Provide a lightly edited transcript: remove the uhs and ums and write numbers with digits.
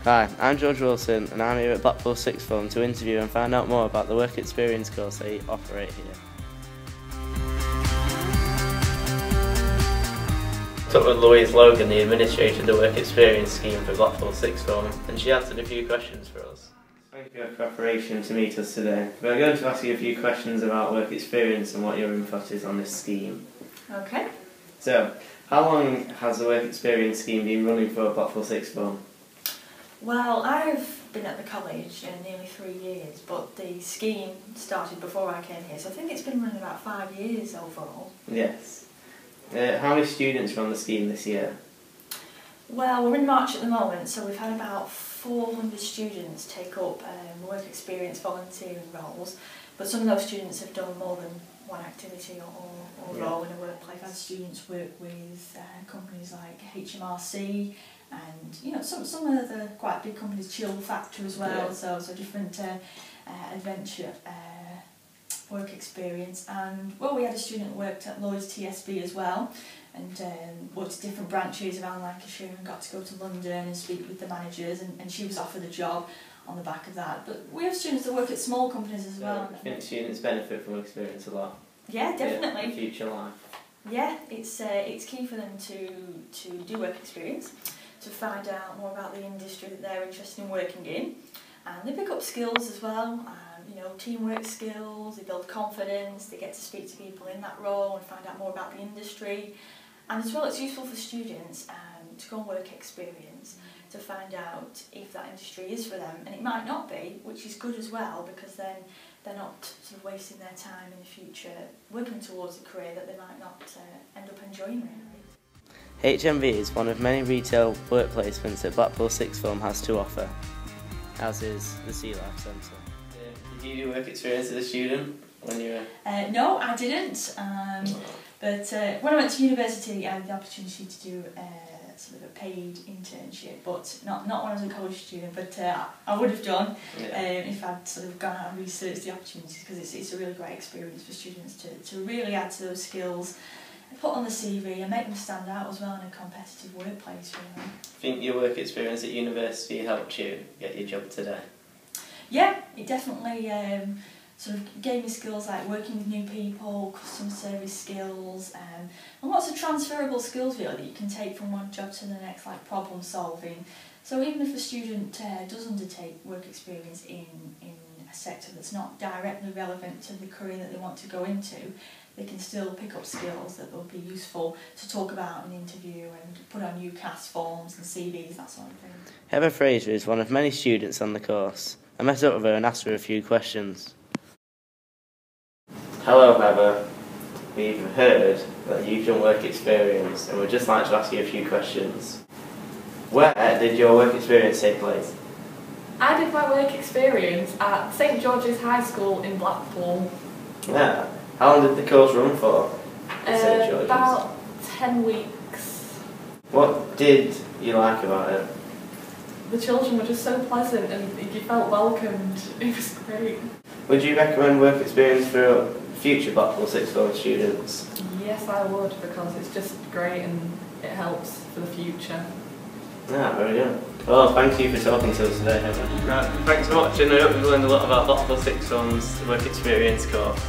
Hi, I'm George Wilson and I'm here at Blackpool Sixth Form to interview and find out more about the work experience course they operate here. I talked with Louise Logan, the administrator of the work experience scheme for Blackpool Sixth Form, and she answered a few questions for us. Thank you for your preparation to meet us today. We're going to ask you a few questions about work experience and what your input is on this scheme. Okay. So, how long has the work experience scheme been running for Blackpool Sixth Form? Well, I've been at the college nearly 3 years, but the scheme started before I came here, so I think it's been running about 5 years overall. Yes. How many students are on the scheme this year? Well, we're in March at the moment, so we've had about 400 students take up work experience volunteering roles, but some of those students have done more than one activity or role in a workplace. I've had students work with companies like HMRC and some of the quite big companies, Factual as well, so different adventure work experience. And well, we had a student who worked at Lloyd's TSB as well, and worked at different branches around Lancashire and got to go to London and speak with the managers, and she was offered a job on the back of that. But we have students that work at small companies as well. I think students benefit from experience a lot. Yeah, definitely. In future life. Yeah, it's key for them to do work experience, to find out more about the industry that they're interested in working in, and they pick up skills as well. Teamwork skills, they build confidence, they get to speak to people in that role and find out more about the industry. And as well, it's useful for students to go on work experience to find out if that industry is for them, and it might not be, which is good as well, because then they're not sort of wasting their time in the future working towards a career that they might not end up enjoying really. HMV is one of many retail work placements that Blackpool Sixth Form has to offer, as is the Sea Life Centre. Did you do work experience as a student when you were? No, I didn't. But when I went to university, I had the opportunity to do sort of a paid internship, but not when I was a college student. But I would have done if I'd sort of gone out and researched the opportunities, because it's a really great experience for students to really add to those skills, put on the CV and make them stand out as well in a competitive workplace. Really. I think your work experience at university helped you get your job today. Yeah, it definitely sort of gave me skills like working with new people, customer service skills, and lots of transferable skills really that you can take from one job to the next, like problem solving. So even if a student does undertake work experience in a sector that's not directly relevant to the career that they want to go into, they can still pick up skills that will be useful to talk about in an interview and put on UCAS forms and CVs, that sort of thing. Heather Fraser is one of many students on the course. I met up with her and asked her a few questions. Hello Heather, we've heard that you've done work experience and we'd just like to ask you a few questions. Where did your work experience take place? I did my work experience at St George's High School in Blackpool. Yeah. How long did the course run for at St George's? About 10 weeks. What did you like about it? The children were just so pleasant and you felt welcomed. It was great. Would you recommend work experience for future Blackpool Sixth Form students? Yes, I would, because it's just great and it helps for the future. Yeah, very good. Well, thank you for talking to us today, Heather. Right, thanks for watching. I hope you've learned a lot about Blackpool Sixth Form's work experience course.